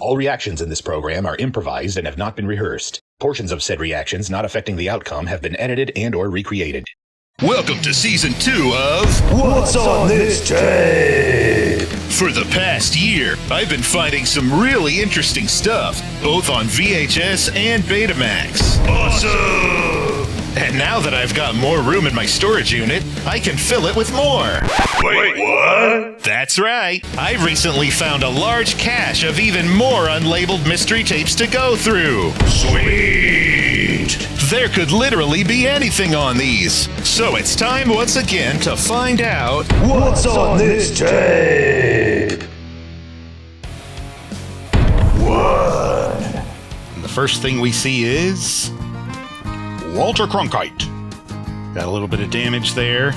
All reactions in this program are improvised and have not been rehearsed. Portions of said reactions not affecting the outcome have been edited and/or recreated. Welcome to Season 2 of What's on this tape? For the past year, I've been finding some really interesting stuff, both on VHS and Betamax. Awesome! And now that I've got more room in my storage unit, I can fill it with more. Wait, what? That's right. I recently found a large cache of even more unlabeled mystery tapes to go through. Sweet! There could literally be anything on these. So it's time once again to find out What's on this tape? What? And the first thing we see is Walter Cronkite. Got a little bit of damage there,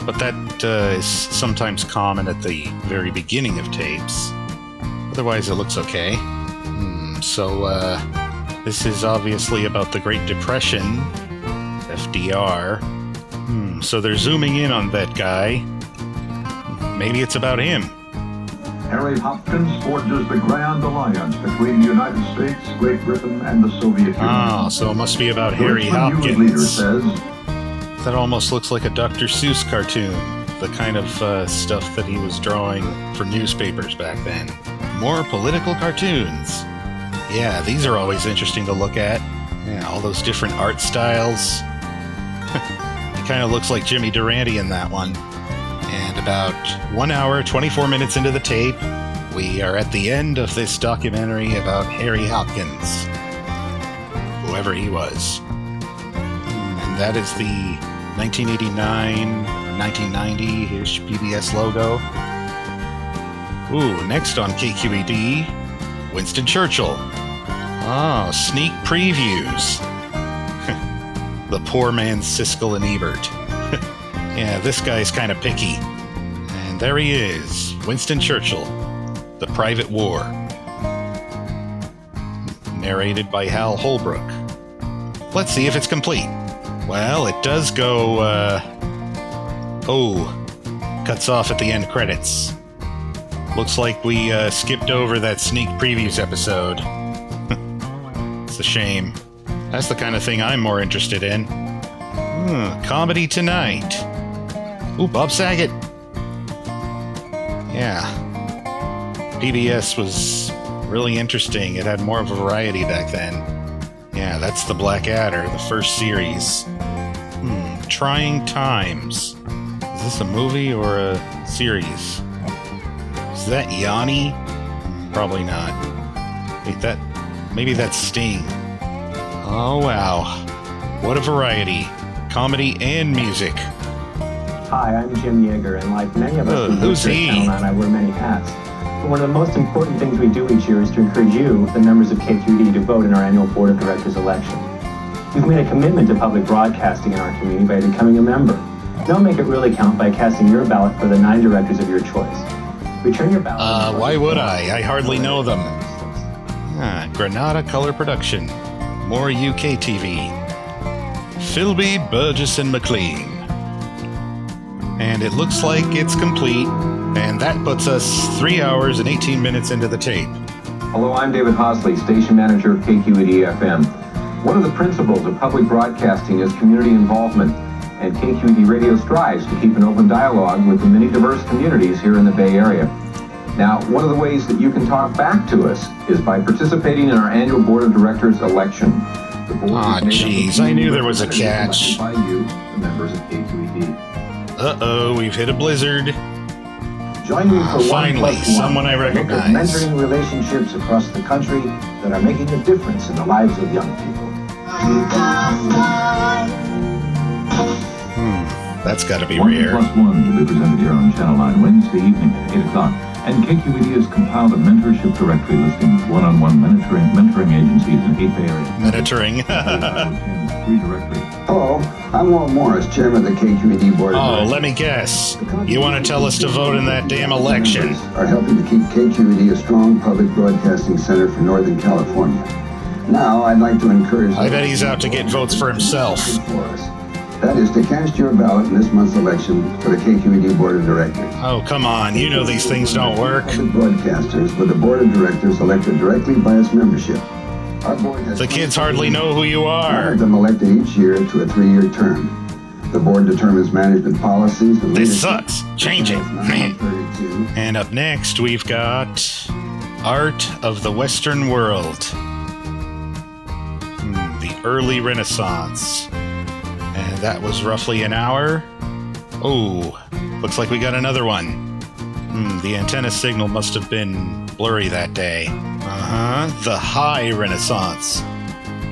but that is sometimes common at the very beginning of tapes. Otherwise, it looks okay. This is obviously about the Great Depression, FDR. So they're zooming in on that guy. Maybe it's about him. Harry Hopkins forges the grand alliance between the United States, Great Britain, and the Soviet Union. Ah, so it must be about Harry Richmond News Hopkins. leader says, That almost looks like a Dr. Seuss cartoon. The kind of stuff that he was drawing for newspapers back then. More political cartoons. Yeah, these are always interesting to look at. Yeah, all those different art styles. He kind of looks like Jimmy Durante in that one. And about 1 hour, 24 minutes into the tape, we are at the end of this documentary about Harry Hopkins. Whoever he was. And that is the 1989, 1990-ish PBS logo. Ooh, next on KQED, Winston Churchill. Oh, sneak previews. The poor man's Siskel and Ebert. Yeah, this guy's kind of picky. And there he is, Winston Churchill, The Private War. Narrated by Hal Holbrook. Let's see if it's complete. Well, it does go, cuts off at the end credits. Looks like we skipped over that sneak previews episode. It's a shame. That's the kind of thing I'm more interested in. Comedy Tonight. Ooh, Bob Saget. Yeah. PBS was really interesting. It had more of a variety back then. Yeah, that's the Black Adder, the first series. Trying Times. Is this a movie or a series? Is that Yanni? Probably not. Wait, maybe that's Sting. Oh, wow. What a variety. Comedy and music. Hi, I'm Jim Yeager, and like many of us who's he? I wear many hats. But one of the most important things we do each year is to encourage you, the members of KQED, to vote in our annual Board of Directors election. We've made a commitment to public broadcasting in our community by becoming a member. Now make it really count by casting your ballot for the 9 directors of your choice. Return your ballot. Why would I? I hardly know them. Granada Color Production. More UK TV. Philby, Burgess, and McLean. And it looks like it's complete, and that puts us 3 hours and 18 minutes into the tape. Hello, I'm David Hosley, station manager of KQED FM. One of the principles of public broadcasting is community involvement, and KQED Radio strives to keep an open dialogue with the many diverse communities here in the Bay Area. Now, one of the ways that you can talk back to us is by participating in our annual Board of Directors election. Aw, jeez, I knew there was a catch. By you, the members of KQED. Uh-oh, we've hit a blizzard. Join me for Finally, 1+1, someone I recognize. mentoring relationships across the country that are making a difference in the lives of young people. That's got to be 1+1 rare. will be presented here on Channel 9 Wednesday evening at 8 o'clock. And KQED has compiled a mentorship directory listing one-on-one mentoring agencies in 8 Bay Area. Mentoring. Free directory. Hello, I'm Walt Morris, chairman of the KQED Board of Oh, Directors. let me guess. You want to tell us to vote in that damn election? Are helping to keep KQED a strong public broadcasting center for Northern California. Now, I'd like to encourage... I bet he's out to get votes for himself. For us. That is to cast your ballot in this month's election for the KQED Board of Directors. Oh, come on. You know these things don't work. Public broadcasters with the Board of Directors elected directly by its membership. Our board has The kids hardly know who you One are. of them elected each year to a 3-year term. The board determines management policies and This leadership. sucks. Change it. 1932. And up next, we've got Art of the Western World. The early Renaissance. And that was roughly an hour. Oh, looks like we got another one. The antenna signal must have been blurry that day. The High Renaissance.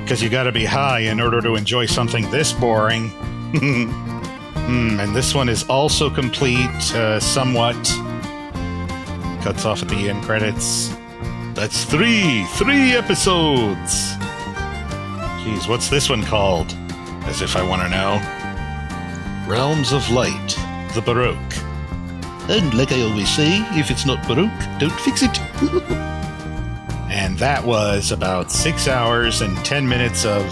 Because you gotta be high in order to enjoy something this boring. And this one is also complete, somewhat. Cuts off at the end credits. That's three episodes. Jeez, what's this one called? As if I want to know. Realms of Light, the Baroque. And like I always say, if it's not Baroque, don't fix it. And that was about 6 hours and 10 minutes of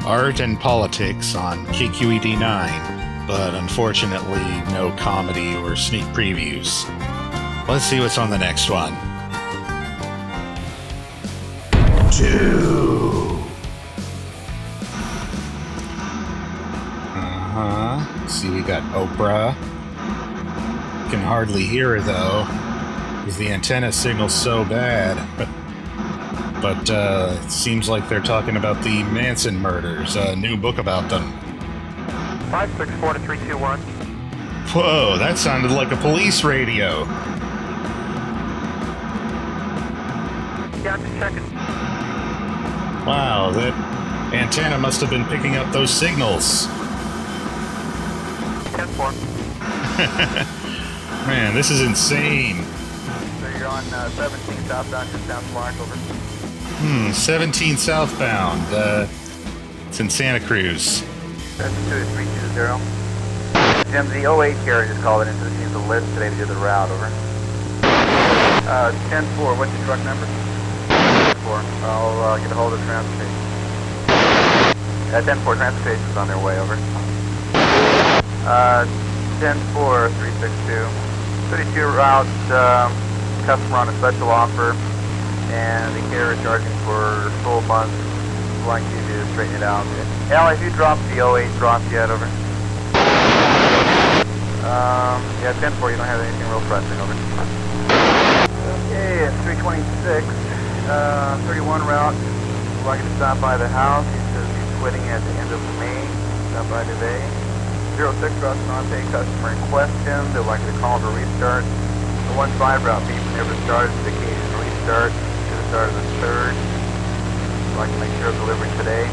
art and politics on KQED 9. But unfortunately, no comedy or sneak previews. Let's see what's on the next one. 2. See, we got Oprah. Can hardly hear her though, because the antenna signal's so bad. But it seems like they're talking about the Manson murders. A new book about them. 564 to 321. Whoa, that sounded like a police radio. Yeah, just checking. Wow, that antenna must have been picking up those signals. 10-4. Man, this is insane. So you're on 17 southbound, just down Clark, over. 17 southbound. It's in Santa Cruz. That's 22320. Jim, the 08 carrier just called it in, so it needs a list today to do the route, over. 10-4, what's your truck number? 10-4, I'll get a hold of transportation. 10-4, transportation's on their way, over. 10-4, 362. 32 route, customer on a special offer, and the carrier charging for full month. I'd like you to straighten it out. Al, have you dropped the 08 drop yet, over? Yeah, 10-4, you don't have anything real pressing, over. Okay, it's 326, 31 route. I'd like you to stop by the house. He says he's quitting at the end of May. Stop by today. 06 route non-pay customer in question. They'd like you to call to restart. The 15 route beep never started. Indication restart. Should have started the 3rd. I'd like to make sure of delivery today.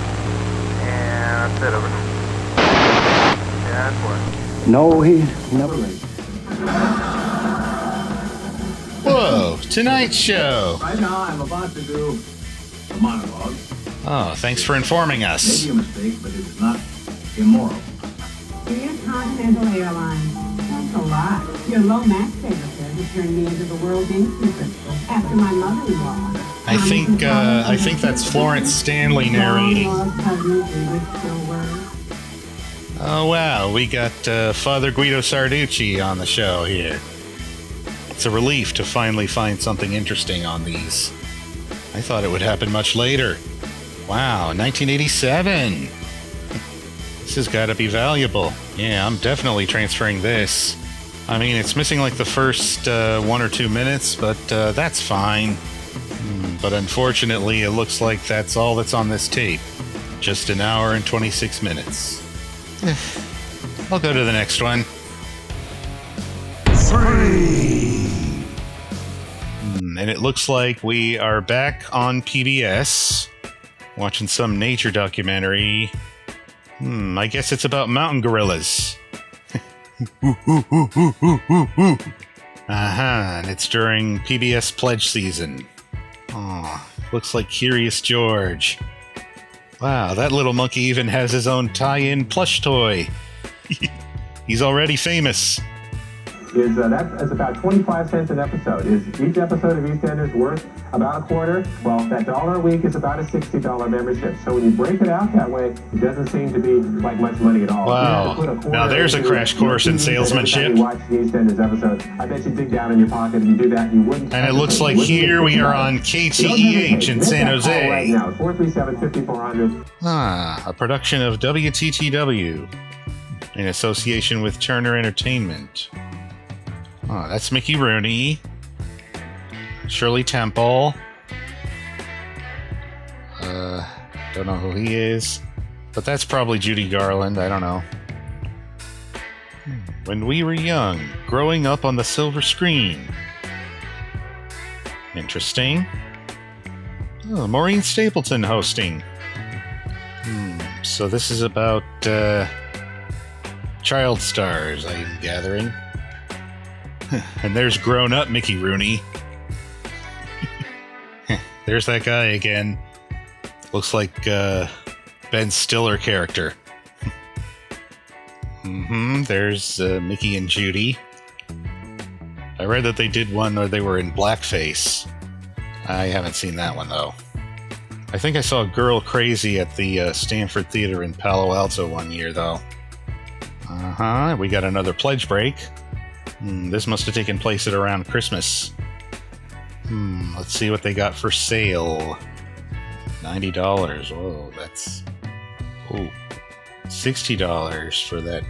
And that's it, over. Yeah, that's one. No, he's never late. Whoa, Tonight Show. Right now, I'm about to do a monologue. Oh, thanks for informing us. Maybe a mistake, but it's not immoral. Dear Continental Airlines, that's a lot. Your low max fare has turned me into the world's innkeeper after my mother-in-law. I think that's Florence Stanley narrating. Oh wow, we got Father Guido Sarducci on the show here. It's a relief to finally find something interesting on these. I thought it would happen much later. Wow, 1987. This has got to be valuable. Yeah, I'm definitely transferring this. I mean, it's missing like the first 1 or 2 minutes, but that's fine. But unfortunately, it looks like that's all that's on this tape. Just an hour and 26 minutes. I'll go to the next one. 3. And it looks like we are back on PBS, watching some nature documentary. I guess it's about mountain gorillas. And it's during PBS Pledge season. Oh, looks like Curious George. Wow, that little monkey even has his own tie-in plush toy. He's already famous. is that's about 25 cents an episode. Is each episode of EastEnders worth about a quarter? Well, that $1 a week is about a $60 membership. So when you break it out that way, it doesn't seem to be like much money at all. Wow. Now there's a crash course in salesmanship. You watch the EastEnders episode, I bet you dig down in your pocket and you do that, you wouldn't. And it looks like here we are on KTEH in San Jose. Right now, 437-5400. A production of WTTW in association with Turner Entertainment. Oh, that's Mickey Rooney, Shirley Temple. Don't know who he is, but that's probably Judy Garland. I don't know. When we were young, growing up on the silver screen. Interesting. Oh, Maureen Stapleton hosting. So this is about child stars, I am gathering. And there's grown-up Mickey Rooney. There's that guy again. Looks like Ben Stiller character. There's Mickey and Judy. I read that they did one where they were in blackface. I haven't seen that one, though. I think I saw Girl Crazy at the Stanford Theater in Palo Alto one year, though. We got another pledge break. This must have taken place at around Christmas. Let's see what they got for sale. $90. Whoa, that's... Oh, $60 for that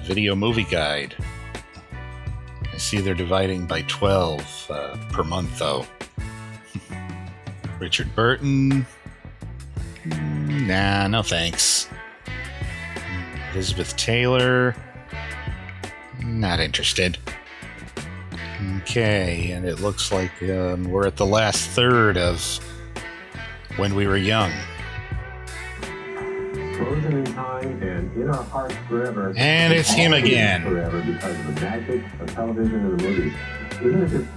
video movie guide. I see they're dividing by 12 per month, though. Richard Burton. Nah, no thanks. Elizabeth Taylor. Not interested. Okay, and it looks like we're at the last third of When We Were Young. Frozen in time and in our hearts forever. And it's him again. Forever because of the magic of television and the movies. Isn't it just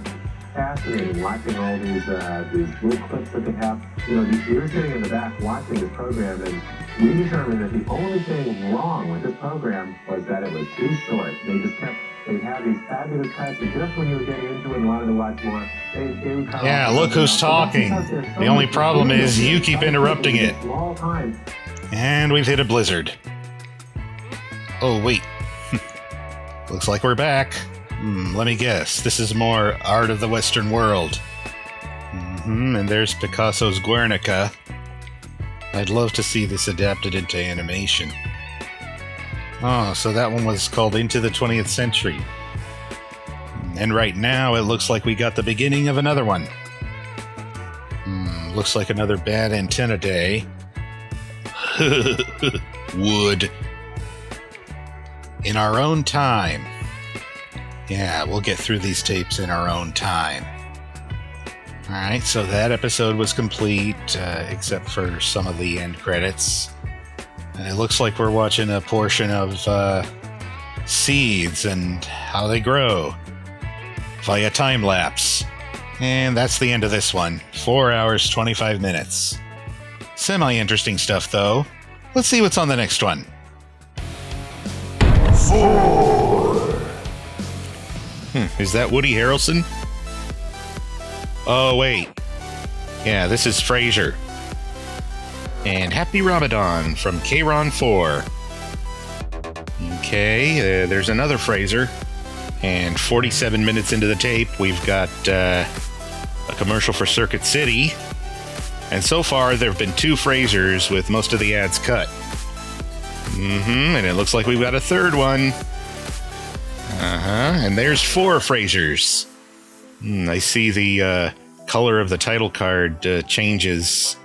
fascinating watching all these little clips that they have? You know, we were sitting in the back watching this program, and we determined that the only thing wrong with this program was that it was too short. They'd have these fabulous cuts, and just when you were getting into it and wanted to watch more, they would cut Yeah, off. look who's talking. The only problem is you keep interrupting it. Small time. And we've hit a blizzard. Oh, wait. Looks like we're back. Let me guess. This is more Art of the Western World. And there's Picasso's Guernica. I'd love to see this adapted into animation. Oh, so that one was called Into the 20th Century. And right now, it looks like we got the beginning of another one. Looks like another bad antenna day. Wood. In our own time. Yeah, we'll get through these tapes in our own time. Alright, so that episode was complete, except for some of the end credits. And it looks like we're watching a portion of seeds and how they grow via time lapse. And that's the end of this one. 4 hours, 25 minutes. Semi-interesting stuff, though. Let's see what's on the next one. 4. Is that Woody Harrelson? Oh, wait. Yeah, this is Frasier. And Happy Ramadan from K-Ron 4. Okay, there's another Frasier. And 47 minutes into the tape, we've got a commercial for Circuit City. And so far, there have been 2 Frasers with most of the ads cut. And it looks like we've got a third one. And there's 4 Frasers. I see the color of the title card changes.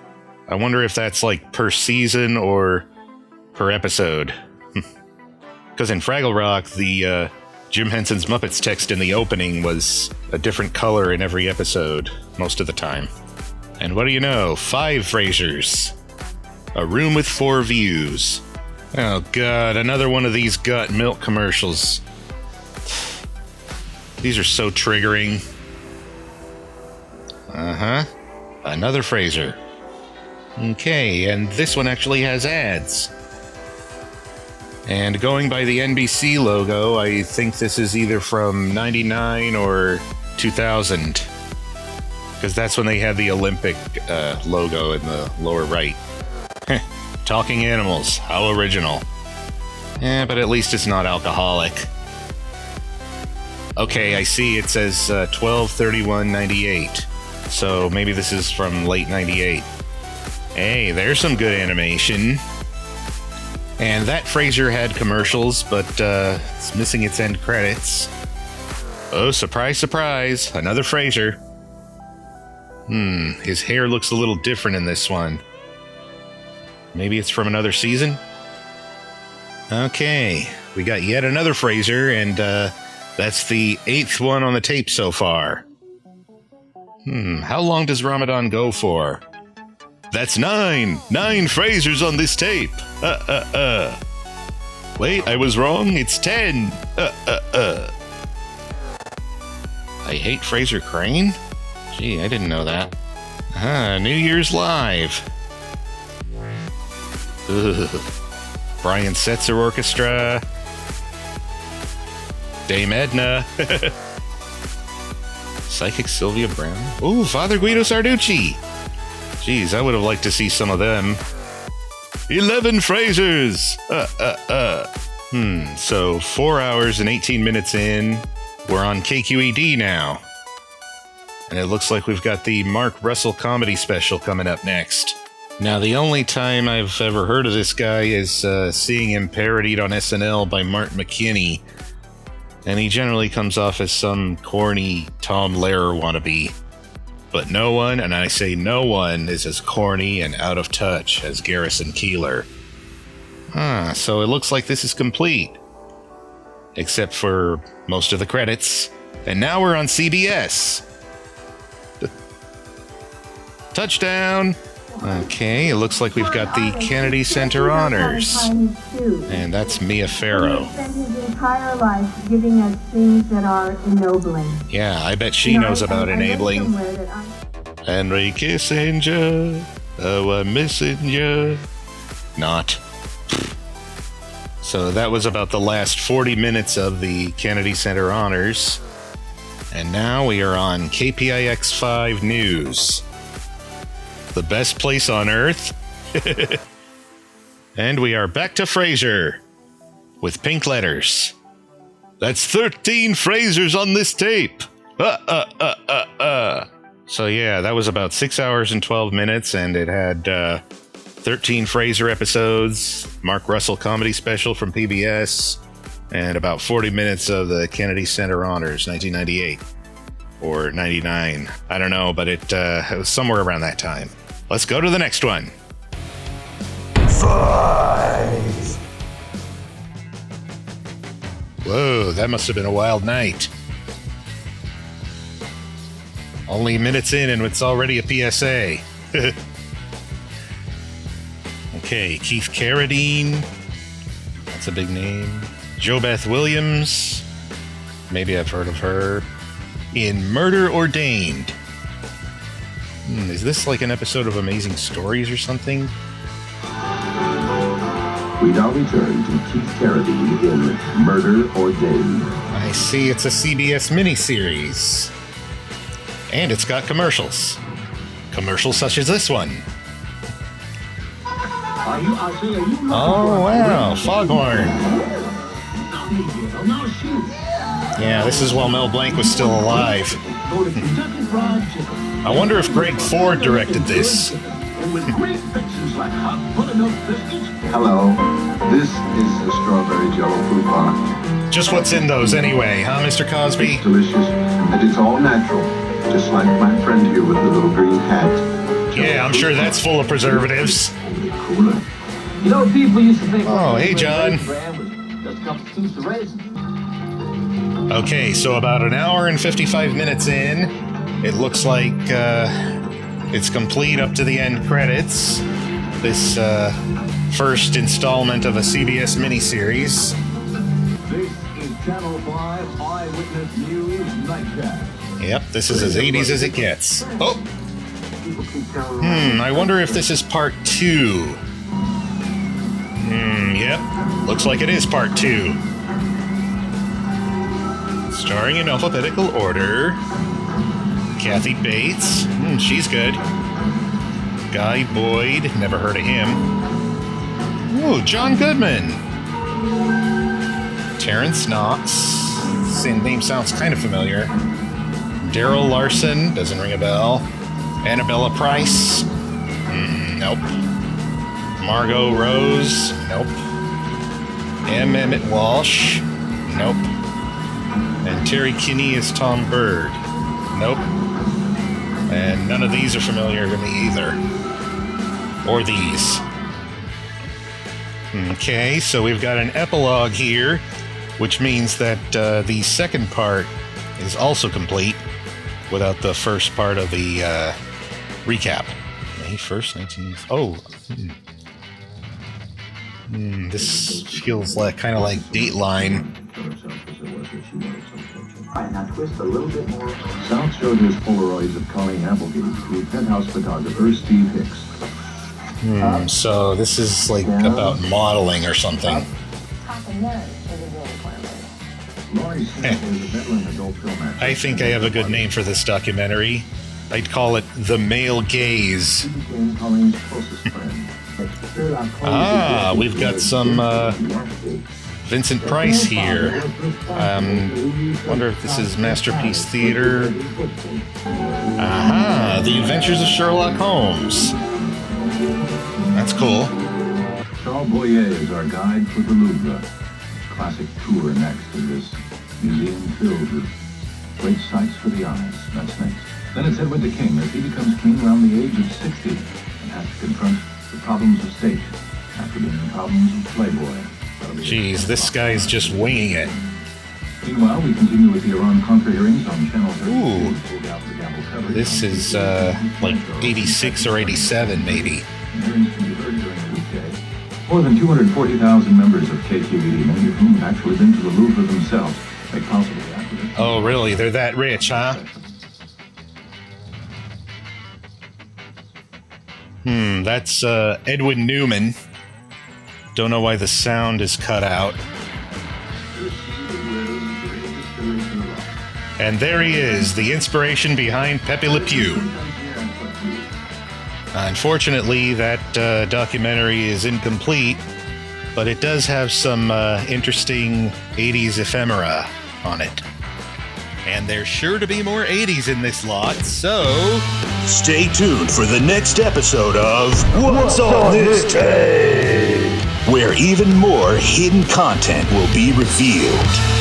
I wonder if that's like per season or per episode. Because in Fraggle Rock, the Jim Henson's Muppets text in the opening was a different color in every episode, most of the time. And what do you know? 5 Frasers. A room with 4 views. Oh god, another one of these gut milk commercials. These are so triggering. Another Frasier. Okay, and this one actually has ads. And going by the NBC logo, I think this is either from 99 or 2000. Because that's when they had the Olympic logo in the lower right. Talking animals, how original. But at least it's not alcoholic. Okay, I see it says 12/31/98. So maybe this is from late 98. Hey, there's some good animation. And that Frasier had commercials, but it's missing its end credits. Oh, surprise, surprise, another Frasier. His hair looks a little different in this one. Maybe it's from another season? Okay, we got yet another Frasier, and that's the 8th one on the tape so far. How long does Ramadan go for? That's 9! 9 Frasers on this tape! Wait, I was wrong, it's 10! I hate Frasier Crane? Gee, I didn't know that. New Year's Live! Brian Setzer Orchestra. Dame Edna. Psychic Sylvia Brown. Ooh, Father Guido Sarducci. Jeez, I would have liked to see some of them. 11 Frasers! So 4 hours and 18 minutes in. We're on KQED now. And it looks like we've got the Mark Russell comedy special coming up next. Now, the only time I've ever heard of this guy is seeing him parodied on SNL by Martin McKinney. And he generally comes off as some corny Tom Lehrer wannabe. But no one, and I say no one, is as corny and out of touch as Garrison Keillor. So it looks like this is complete. Except for most of the credits. And now we're on CBS. Touchdown! Okay, it looks like we've got the Kennedy Center Honors. And that's Mia Farrow. He spent his entire life giving us things that are ennobling. Yeah, I bet she knows about enabling. Henry Kissinger, oh, I'm missing you. Not. So that was about the last 40 minutes of the Kennedy Center Honors. And now we are on KPIX 5 News. The best place on earth. And we are back to Frasier with pink letters. That's 13 Frasers on this tape. So yeah, that was about 6 hours and 12 minutes, and it had 13 Frasier episodes, Mark Russell comedy special from PBS, and about 40 minutes of the Kennedy Center Honors, 1998. Or 99. I don't know, but it was somewhere around that time. Let's go to the next one. 5. Whoa, that must have been a wild night. Only minutes in and it's already a PSA. Okay, Keith Carradine. That's a big name. Jo Beth Williams. Maybe I've heard of her. In Murder Ordained. Is this like an episode of Amazing Stories or something? We now return to Keith Carradine in Murder Ordained. I see it's a CBS miniseries. And it's got commercials. Commercials such as this one. Oh, wow, Foghorn. Yeah, this is while Mel Blanc was still alive. I wonder if Greg Ford directed this. Hello, this is the strawberry jello fruit bar. Just what's in those anyway, huh, Mr. Cosby? It's delicious, and it's all natural, just like my friend here with the little green hat. Yeah, I'm sure that's full of preservatives. Cooler. You know, people used to think... Oh, hey, John. Okay, so about an hour and 55 minutes in, it looks like it's complete up to the end credits. This first installment of a CBS miniseries. This is Channel 5 Eyewitness News Nightcap. Yep, this is as 80s as it gets. Oh! I wonder if this is part 2. Yep. Looks like it is part 2. Starring in alphabetical order. Kathy Bates. She's good. Guy Boyd. Never heard of him. Ooh, John Goodman. Terrence Knox. Same name sounds kind of familiar. Daryl Larson. Doesn't ring a bell. Annabella Price. Nope. Margot Rose. Nope. M. Emmett Walsh. Nope. And Terry Kinney is Tom Bird. Nope. And none of these are familiar to me either. Or these. Okay, so we've got an epilogue here, which means that the second part is also complete without the first part of the recap. May 1st, 19... Oh. This feels like kind of like Dateline. Alright, now twist a little bit more. South showed his Polaroids of Colleen Applegate to penthouse photographer Steve Hicks. So this is like about modeling or something. I think I have a good name for this documentary. I'd call it The Male Gaze. We've got some Vincent Price here. Wonder if this is Masterpiece Theater. The Adventures of Sherlock Holmes. That's cool. Charles Boyer is our guide for the Louvre. Classic tour next to this museum filled with great sights for the eyes. That's next. Then it's Edward the King as he becomes king around the age of 60 and has to confront the problems of state after being the problems of Playboy. Jeez, this guy's just winging it. Meanwhile, we continue with the Iran-Contra hearings on Channel 32. Ooh. This is like 86 or 87 maybe. Hearings can be heard during the weekday. More than 240,000 members of KQED, many of whom have actually been to the Louvre themselves, make possible the acquisition. Oh, really? They're that rich, huh? That's Edwin Newman. Don't know why the sound is cut out. And there he is, the inspiration behind Pepe Le Pew. Unfortunately, that documentary is incomplete, but it does have some interesting 80s ephemera on it. And there's sure to be more 80s in this lot, so... Stay tuned for the next episode of What's on This Tape? Where even more hidden content will be revealed.